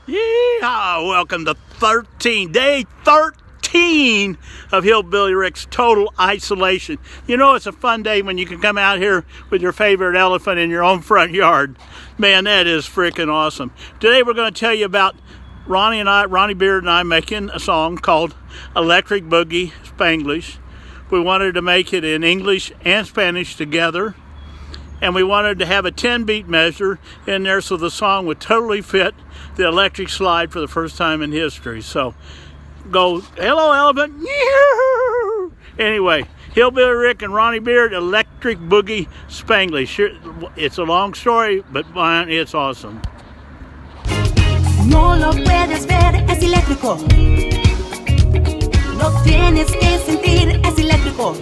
Yeehaw! Welcome to day 13 of Hillbilly Ric's Total Isolation. You know it's a fun day when you can come out here with your favorite elephant in your own front yard. Man, that is freaking awesome. Today we're going to tell you about Ronnie Beard and I making a song called Electric Boogie Spanglish. We wanted to make it in English and Spanish together. And we wanted to have a 10-beat measure in there so the song would totally fit the electric slide for the first time in history. So go, hello elephant. Anyway, Hillbilly Ric and Ronnie Beard, Electric Boogie Spanglish. It's a long story, but man, it's awesome. No lo puedes ver, es eléctrico. Lo tienes que sentir, es eléctrico.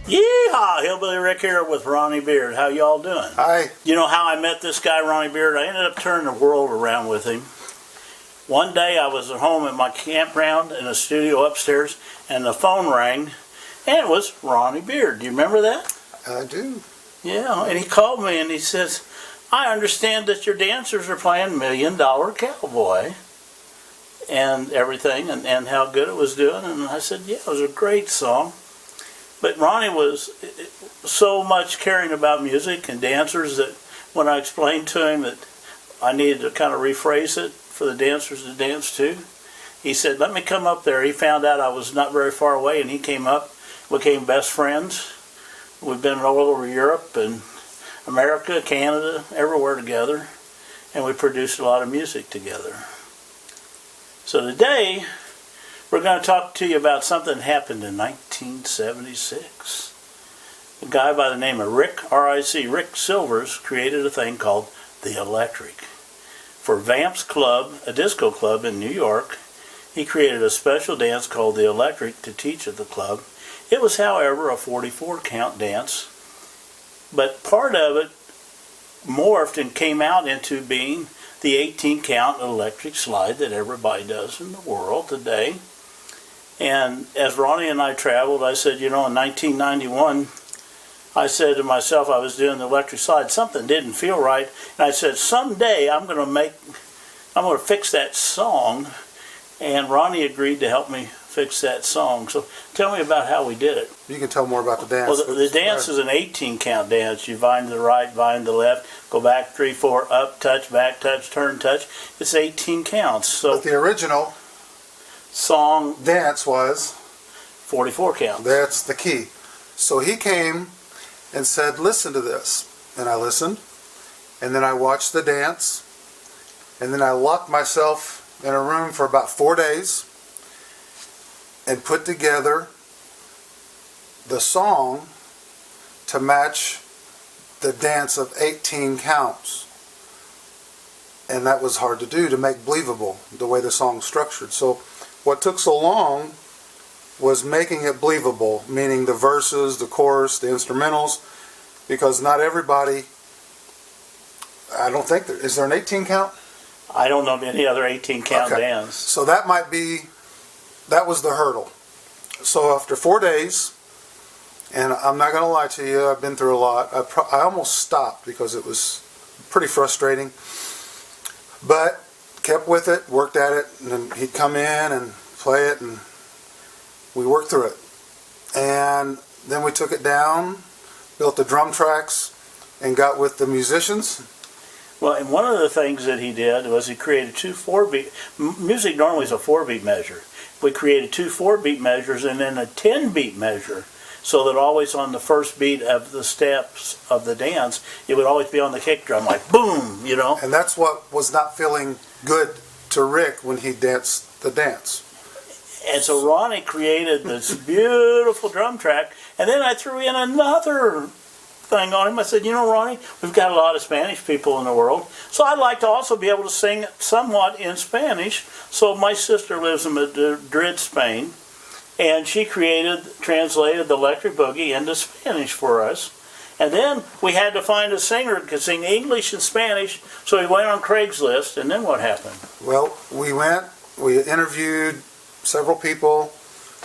Yeehaw! Hillbilly Ric here with Ronnie Beard. How y'all doing? Hi. You know how I met this guy, Ronnie Beard? I ended up turning the world around with him. One day I was at home in my campground in a studio upstairs, and the phone rang, and it was Ronnie Beard. Do you remember that? I do. Yeah, and he called me and he says, I understand that your dancers are playing $1 Million Cowboy and everything, and how good it was doing. And I said, yeah, it was a great song. But Ronnie was so much caring about music and dancers that when I explained to him that I needed to kind of rephrase it for the dancers to dance to, he said, let me come up there. He found out I was not very far away, and he came up, became best friends. We've been all over Europe and America, Canada, everywhere together, and we produced a lot of music together. So today, we're going to talk to you about something that happened in 1976. A guy by the name of Ric Silver, created a thing called The Electric. For Vamp's Club, a disco club in New York, he created a special dance called The Electric to teach at the club. It was, however, a 44-count dance, but part of it morphed and came out into being the 18-count electric slide that everybody does in the world today. And as Ronnie and I traveled, I said, you know, in 1991, I said to myself, I was doing the electric slide, something didn't feel right. And I said, someday I'm going to fix that song. And Ronnie agreed to help me fix that song. So tell me about how we did it. You can tell more about the dance. Well, the dance is an 18-count dance. You wind to the right, wind to the left, go back 3, 4, up, touch, back, touch, turn, touch. It's 18 counts. So but the original song dance was 44 counts. That's the key. So he came and said, listen to this. And I listened. And then I watched the dance. And then I locked myself in a room for about 4 days and put together the song to match the dance of 18 counts. And that was hard to do, to make believable the way the song's structured. So what took so long was making it believable, meaning the verses, the chorus, the instrumentals, because not everybody, I don't think is there an 18 count? I don't know of any other 18-count dance. So that was the hurdle. So after 4 days, and I'm not going to lie to you, I've been through a lot. I almost stopped because it was pretty frustrating. But kept with it, worked at it, and then he'd come in and play it, and we worked through it. And then we took it down, built the drum tracks, and got with the musicians. Well, and one of the things that he did was he created 2 4-beat. Music normally is a 4-beat measure. We created 2 4-beat measures and then a 10-beat measure, so that always on the first beat of the steps of the dance, it would always be on the kick drum, like boom, you know. And that's what was not feeling good to Ric when he danced the dance. And so Ronnie created this beautiful drum track, and then I threw in another thing on him. I said, you know, Ronnie, we've got a lot of Spanish people in the world, so I'd like to also be able to sing somewhat in Spanish. So my sister lives in Madrid, Spain, and she translated the Electric Boogie into Spanish for us. And then we had to find a singer who could sing English and Spanish, so we went on Craigslist, and then what happened? Well, we interviewed several people,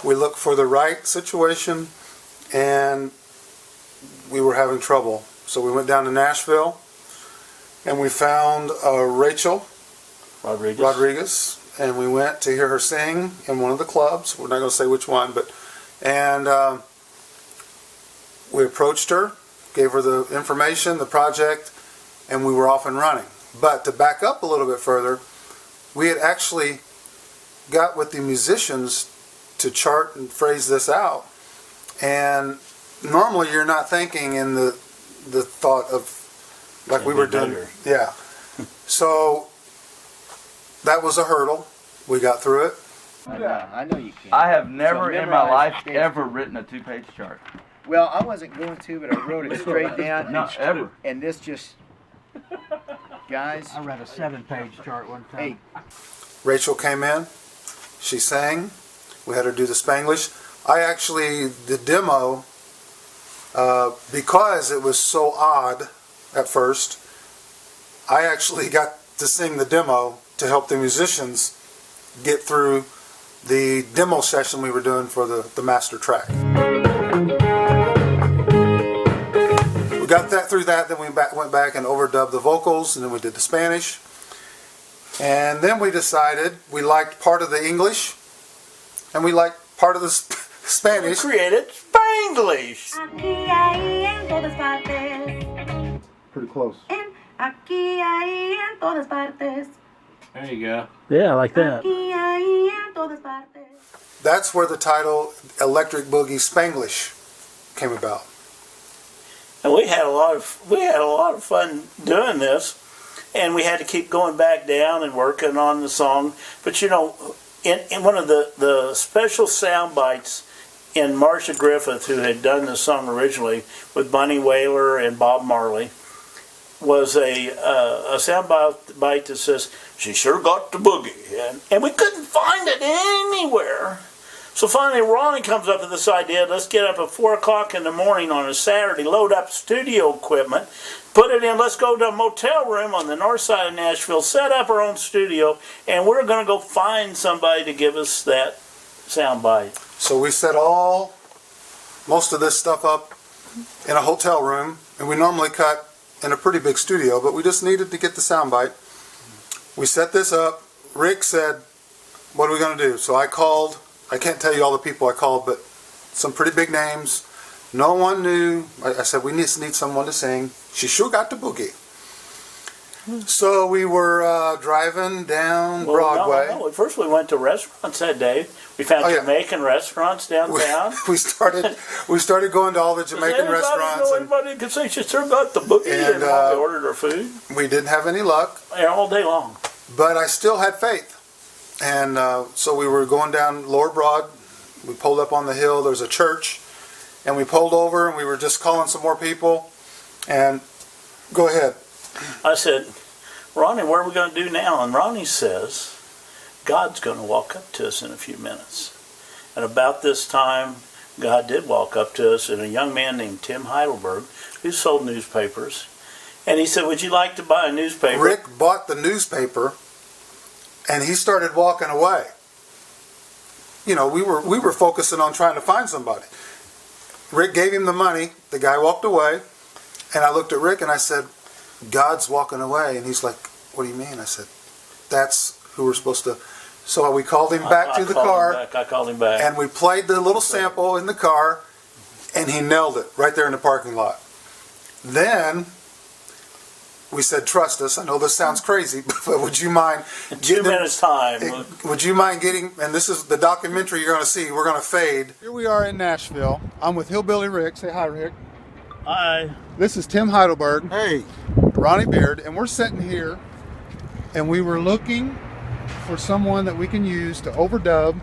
we looked for the right situation, and we were having trouble. So we went down to Nashville, and we found Rachel Rodriguez. and we went to hear her sing in one of the clubs. We're not going to say which one, and we approached her, gave her the information, the project, and we were off and running. But to back up a little bit further, we had actually got with the musicians to chart and phrase this out. And normally you're not thinking in the thought of like we were doing. Yeah. So that was a hurdle. We got through it. Yeah, I know you can. I have never So in my life memorize ever written a 2-page chart. Well, I wasn't going to, but I wrote it straight down. Not ever. And this just, guys. I read a 7-page chart one time. Hey, Rachel came in. She sang. We had her do the Spanglish. I actually, the demo, because it was so odd at first, I actually got to sing the demo to help the musicians get through the demo session we were doing for the master track. We got that through that, then we went back and overdubbed the vocals, and then we did the Spanish. And then we decided we liked part of the English, and we liked part of the Spanish. We created Spanglish. Aquí, ahí, en todas partes. Pretty close. Aquí, ahí, en todas partes. There you go. Yeah, I like that. Aquí, ahí, en todas partes. That's where the title Electric Boogie Spanglish came about. And we had a lot of fun doing this, and we had to keep going back down and working on the song. But you know, in one of the special sound bites in Marcia Griffith, who had done the song originally with Bunny Wailer and Bob Marley, was a sound bite that says, "She sure got the boogie," and we couldn't find it anywhere. So finally Ronnie comes up with this idea, let's get up at 4 o'clock in the morning on a Saturday, load up studio equipment, put it in, let's go to a motel room on the north side of Nashville, set up our own studio, and we're going to go find somebody to give us that sound bite. So we set most of this stuff up in a hotel room, and we normally cut in a pretty big studio, but we just needed to get the sound bite. We set this up. Rick said, what are we going to do? So I called, I can't tell you all the people I called, but some pretty big names. No one knew. I said, we just need someone to sing. She sure got the boogie. So we were driving down Broadway. No. First we went to restaurants that day. We found Jamaican restaurants downtown. We started going to all the Jamaican restaurants. Anybody could say she sure got the boogie, and we ordered our food. We didn't have any luck. All day long. But I still had faith. And so we were going down Lower Broad. We pulled up on the hill. There was a church. And we pulled over, and we were just calling some more people. And go ahead. I said, Ronnie, what are we going to do now? And Ronnie says, God's going to walk up to us in a few minutes. And about this time, God did walk up to us, and a young man named Tim Heidelberg, who sold newspapers. And he said, would you like to buy a newspaper? Rick bought the newspaper, and he started walking away. You know, we were focusing on trying to find somebody. Rick gave him the money. The guy walked away, and I looked at Rick and I said, God's walking away. And he's like, what do you mean? I said, that's who we're supposed to. So we called him back to the car. I called him back. And we played the little sample in the car, and he nailed it right there in the parking lot. Then we said, trust us. I know this sounds crazy, but would you mind... In 2 minutes time. Would you mind getting... And this is the documentary you're going to see. We're going to fade. Here we are in Nashville. I'm with Hillbilly Rick. Say hi, Rick. Hi. This is Tim Heidelberg. Hey. Ronnie Beard. And we're sitting here, and we were looking for someone that we can use to overdub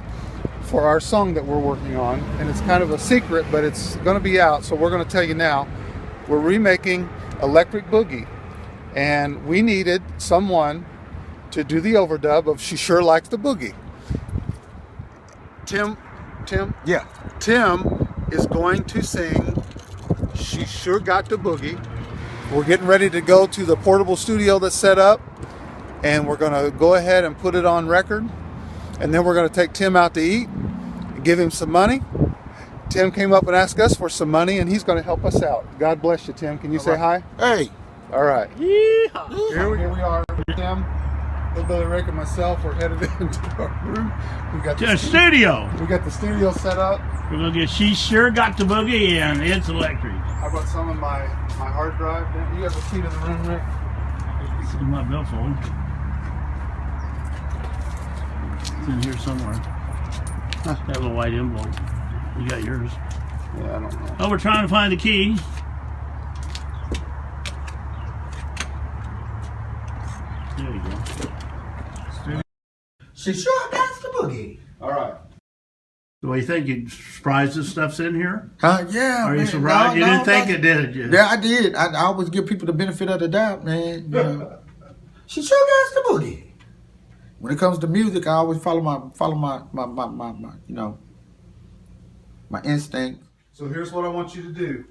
for our song that we're working on. And it's kind of a secret, but it's going to be out, so we're going to tell you now. We're remaking Electric Boogie. And we needed someone to do the overdub of She Sure Likes the Boogie. Tim? Yeah. Tim is going to sing She Sure Got the Boogie. We're getting ready to go to the portable studio that's set up, and we're going to go ahead and put it on record. And then we're going to take Tim out to eat and give him some money. Tim came up and asked us for some money, and he's going to help us out. God bless you, Tim. Can you say hi? Hey. All right. Yeehaw. Here we are, Tim, Hillbilly Rick, and myself. We're headed into our room. We got To the studio. We got the studio set up. We're gonna get. She sure got the boogie, and it's electric. I brought some of my hard drive. You have the key to the room, Rick? This is my billfold. It's in here somewhere. That little white envelope. You got yours. Yeah, I don't know. Oh, we're trying to find the key. There you go. She sure got the boogie. All right. What do you think? You surprised this stuff's in here? Yeah. Are you man. surprised? You didn't think no. it, did you? Yeah, I did. I always give people the benefit of the doubt, man. You know. She sure got the boogie. When it comes to music, I always follow my you know, my instinct. So here's what I want you to do.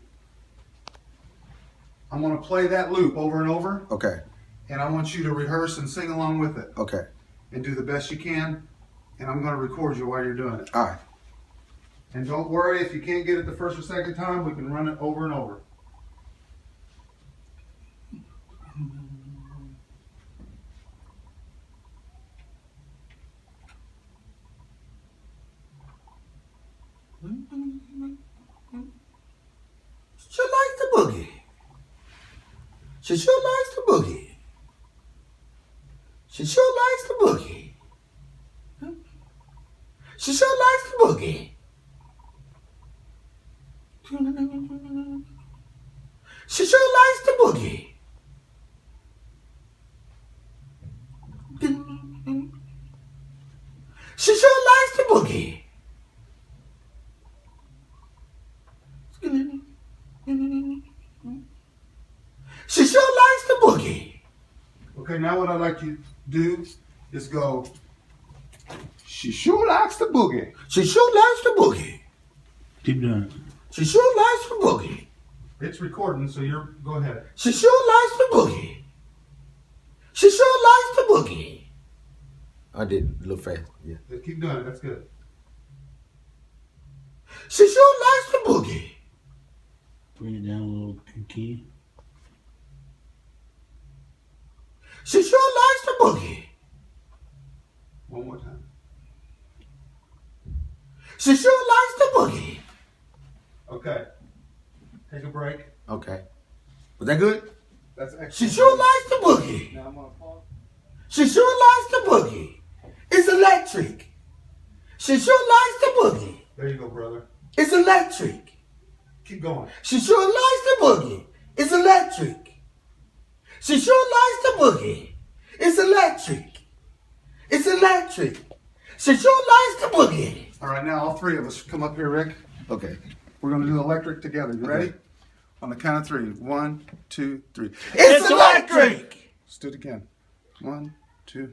I'm going to play that loop over and over, Okay. and I want you to rehearse and sing along with it, Okay. and do the best you can. And I'm going to record you while you're doing it. All right. And don't worry if you can't get it the first or second time. We can run it over and over. She likes the boogie. She sure likes the boogie. She sure likes the boogie. She sure likes the boogie. She sure likes the boogie. She sure likes the boogie. She sure likes the boogie. Okay, now what I'd like you to do is go, she sure likes the boogie. She sure likes the boogie. Keep doing it. She sure likes the boogie. It's recording, so go ahead. She sure likes the boogie. She sure likes the boogie. I did a little fast, yeah. Keep doing it, that's good. She sure likes the boogie. Bring it down a little key. She sure likes the boogie. One more time. She sure likes the boogie. Okay. Take a break. Okay. Was that good? That's excellent. She sure likes the boogie. Now I'm going to pause. She sure likes the boogie. It's electric. She sure likes the boogie. There you go, brother. It's electric. Keep going. She sure likes the boogie. It's electric. She sure likes the boogie. It's electric. It's electric. She sure likes the boogie. All right, now all three of us come up here, Rick. Okay. We're going to do electric together. You ready? On the count of three. 1, 2, 3. It's electric. Let's do it again. 1, 2.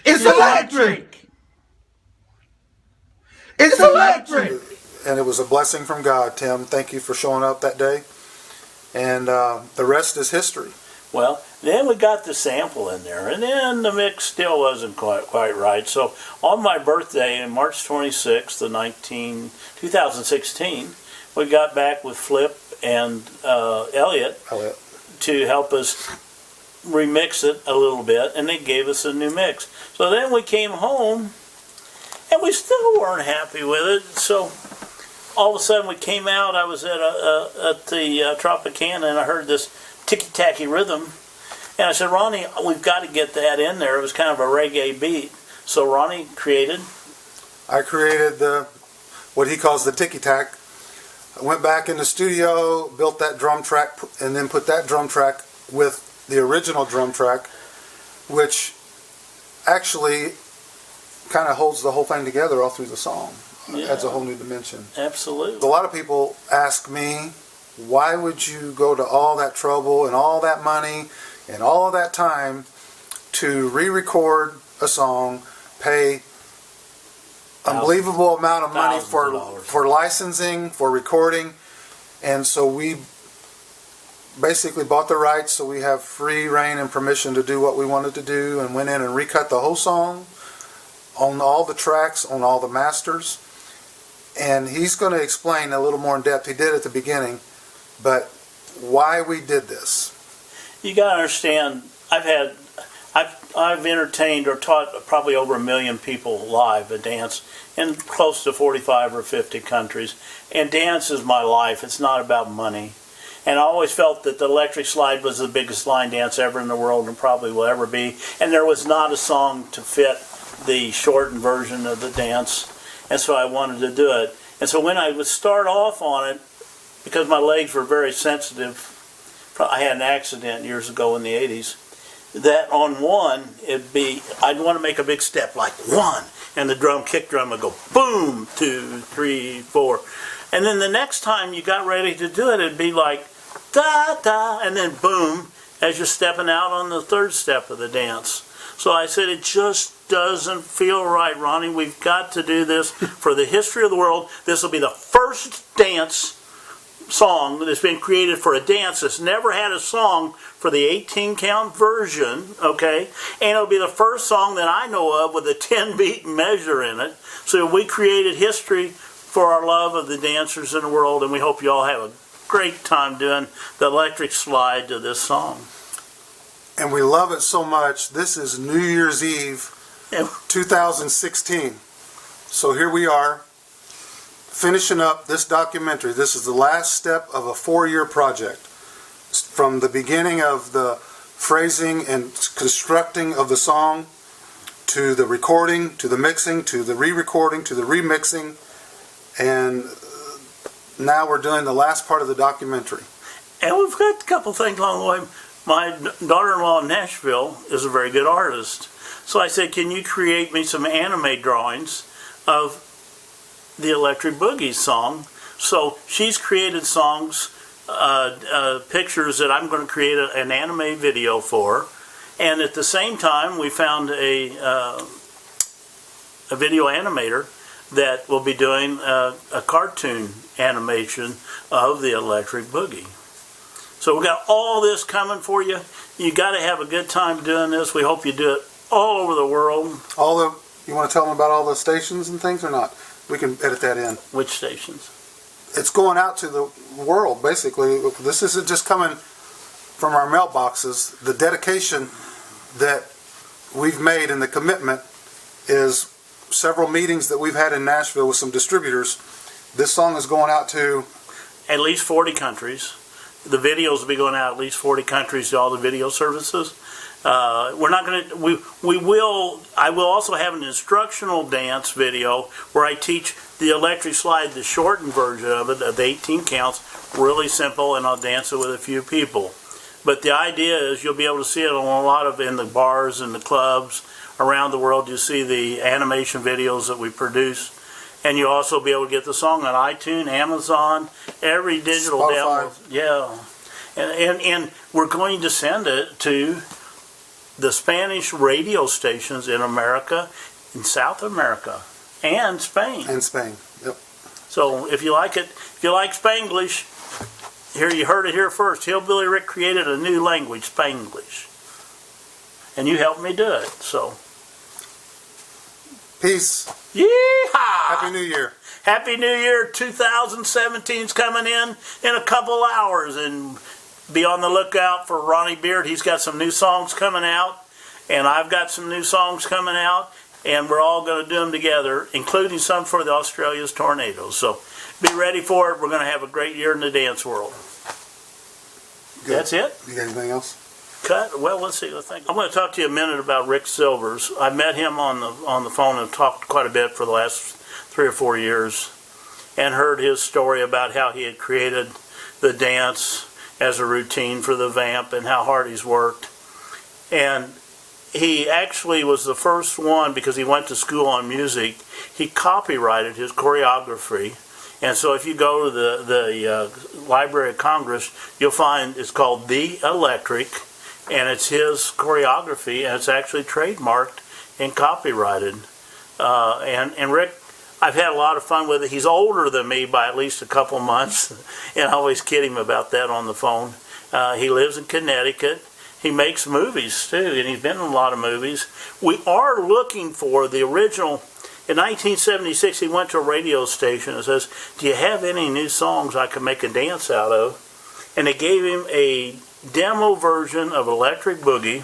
It's electric. It's electric. And it was a blessing from God, Tim. Thank you for showing up that day. And the rest is history. Well, then we got the sample in there, and then the mix still wasn't quite right. So on my birthday, on March 26th of 2016, we got back with Flip and Elliot to help us remix it a little bit, and they gave us a new mix. So then we came home, and we still weren't happy with it. So all of a sudden we came out. I was at the Tropicana, and I heard this ticky-tacky rhythm, and I said, Ronnie, we've got to get that in there. It was kind of a reggae beat. So Ronnie I created what he calls the ticky-tack. I went back in the studio, built that drum track, and then put that drum track with the original drum track, which actually kind of holds the whole thing together all through the song. Yeah. Adds a whole new dimension. Absolutely. A lot of people ask me, why would you go to all that trouble and all that money and all of that time to re-record a song, pay unbelievable amount of money for licensing, for recording, and so we basically bought the rights so we have free reign and permission to do what we wanted to do, and went in and recut the whole song on all the tracks, on all the masters, and he's going to explain a little more in depth. He did at the beginning, but why we did this. You got to understand, I've entertained or taught probably over 1 million people live a dance in close to 45 or 50 countries. And dance is my life. It's not about money. And I always felt that the electric slide was the biggest line dance ever in the world and probably will ever be. And there was not a song to fit the shortened version of the dance. And so I wanted to do it. And so when I would start off on it, because my legs were very sensitive, I had an accident years ago in the 80s, that on one, I'd want to make a big step, like 1, and the kick drum would go boom, 2, 3, 4. And then the next time you got ready to do it, it'd be like da, da, and then boom, as you're stepping out on the third step of the dance. So I said, it just doesn't feel right, Ronnie. We've got to do this for the history of the world. This will be the first dance song that's been created for a dance that's never had a song for the 18 count version, okay? And it'll be the first song that I know of with a 10 beat measure in it. So we created history for our love of the dancers in the world, and we hope you all have a great time doing the electric slide to this song. And we love it so much. This is New Year's Eve 2016. So here we are, finishing up this documentary. This is the last step of a 4-year project. From the beginning of the phrasing and constructing of the song, to the recording, to the mixing, to the re-recording, to the remixing, and now we're doing the last part of the documentary. And we've got a couple things along the way. My daughter-in-law in Nashville is a very good artist. So I said, can you create me some anime drawings of the Electric Boogie song? So she's created songs, pictures that I'm going to create an anime video for. And at the same time, we found a video animator that will be doing a cartoon animation of the Electric Boogie. So we've got all this coming for you. You got to have a good time doing this. We hope you do it all over the world. You want to tell them about all the stations and things or not? We can edit that in. Which stations? It's going out to the world, basically. This isn't just coming from our mailboxes. The dedication that we've made and the commitment is several meetings that we've had in Nashville with some distributors. This song is going out to at least 40 countries. The videos will be going out at least 40 countries to all the video services. We're not going to. I will also have an instructional dance video where I teach the electric slide, the shortened version of it, of the 18 counts, really simple, and I'll dance it with a few people. But the idea is you'll be able to see it on a lot of in the bars and the clubs around the world. You see the animation videos that we produce. And you'll also be able to get the song on iTunes, Amazon, every digital download. Yeah. And we're going to send it to the Spanish radio stations in America, in South America, and Spain. And Spain, yep. So if you like it, if you like Spanglish, here you heard it here first. Hillbilly Ric created a new language, Spanglish. And you helped me do it, so. Peace. Yeehaw! Happy New Year. Happy New Year. 2017's coming in a couple hours, and be on the lookout for Ronnie Beard. He's got some new songs coming out, and I've got some new songs coming out, and we're all going to do them together, including some for the Australia's Tornadoes. So be ready for it. We're going to have a great year in the dance world. Good. That's it? You got anything else? Cut. Well, let's see. I'm going to talk to you a minute about Ric Silver's. I met him on the phone and talked quite a bit for the last 3 or 4 years, and heard his story about how he had created the dance as a routine for the vamp and how hard he's worked. And he actually was the first one, because he went to school on music. He copyrighted his choreography. And so if you go to the Library of Congress, you'll find it's called The Electric. And it's his choreography, and it's actually trademarked and copyrighted. And Ric, I've had a lot of fun with it. He's older than me by at least a couple months, and I always kid him about that on the phone. He lives in Connecticut. He makes movies, too, and he's been in a lot of movies. We are looking for the original. In 1976, he went to a radio station and says, "Do you have any new songs I can make a dance out of?" And they gave him a demo version of Electric Boogie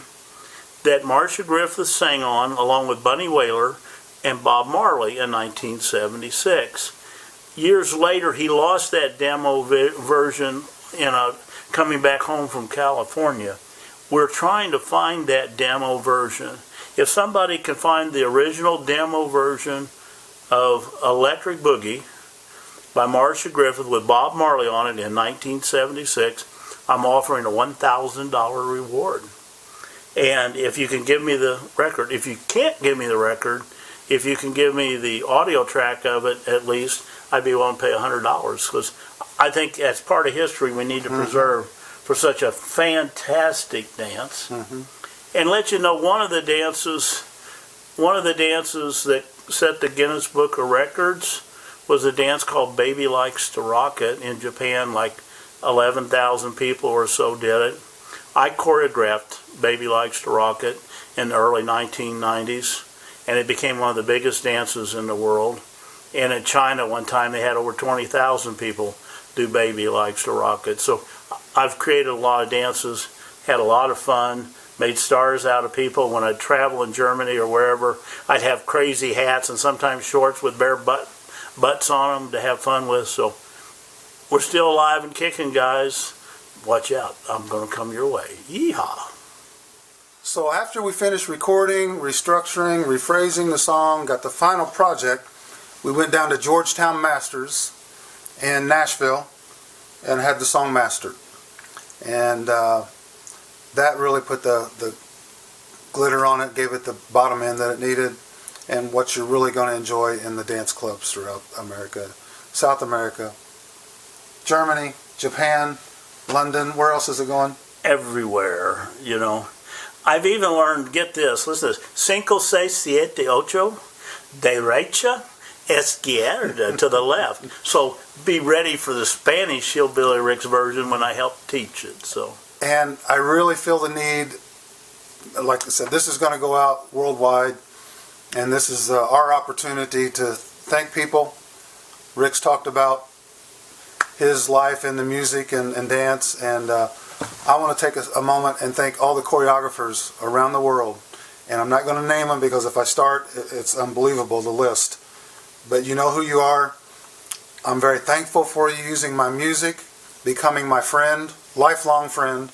that Marcia Griffith sang on along with Bunny Wailer and Bob Marley in 1976. Years later, he lost that demo version coming back home from California. We're trying to find that demo version. If somebody can find the original demo version of Electric Boogie by Marcia Griffith with Bob Marley on it in 1976, I'm offering a $1,000 reward. And if you can give me the record, if you can't give me the record, if you can give me the audio track of it at least, I'd be willing to pay $100, because I think as part of history we need to preserve for such a fantastic dance. And let you know, one of the dances that set the Guinness Book of Records was a dance called Baby Likes to Rock It in Japan. Like 11,000 people or so did it. I choreographed Baby Likes to Rock It in the early 1990s, and it became one of the biggest dances in the world. And in China one time they had over 20,000 people do Baby Likes to Rock It. So I've created a lot of dances, had a lot of fun, made stars out of people. When I'd travel in Germany or wherever, I'd have crazy hats and sometimes shorts with bare butts on them to have fun with. So we're still alive and kicking, guys. Watch out. I'm going to come your way. Yeehaw. So after we finished recording, restructuring, rephrasing the song, got the final project, we went down to Georgetown Masters in Nashville and had the song mastered. And that really put the glitter on it, gave it the bottom end that it needed, and what you're really going to enjoy in the dance clubs throughout America, South America, Germany, Japan, London. Where else is it going? Everywhere, you know. I've even learned, get this, listen to this, 5, 6, 7, 8, derecha, izquierda, to the left. So be ready for the Spanish Hillbilly Rick's version when I help teach it. So. And I really feel the need, like I said, this is going to go out worldwide, and this is our opportunity to thank people. Rick's talked about his life in the music and dance, and I want to take a moment and thank all the choreographers around the world. And I'm not going to name them because if I start, it's unbelievable, the list. But you know who you are. I'm very thankful for you using my music, becoming my friend, lifelong friend,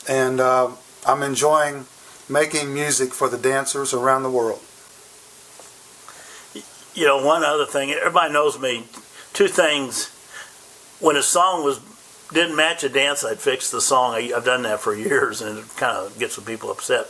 and I'm enjoying making music for the dancers around the world. You know, one other thing, everybody knows me, 2 things. When a song didn't match a dance, I'd fix the song. I've done that for years, and it kind of gets some people upset.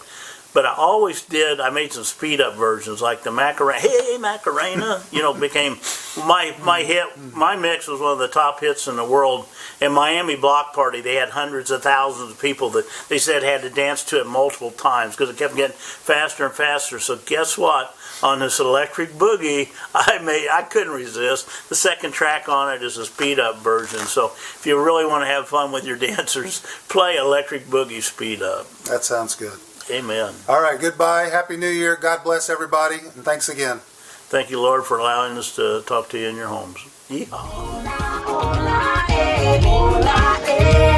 But I always did, I made some speed-up versions, like the Macarena, hey Macarena, you know, became my hit. My mix was one of the top hits in the world. In Miami Block Party, they had hundreds of thousands of people that they said had to dance to it multiple times because it kept getting faster and faster. So guess what? On this Electric Boogie, I couldn't resist. The second track on it is a speed-up version. So if you really want to have fun with your dancers, play Electric Boogie speed-up. That sounds good. Amen. All right, goodbye. Happy New Year. God bless everybody, and thanks again. Thank you, Lord, for allowing us to talk to you in your homes. Yeehaw. Hola, hola, hola,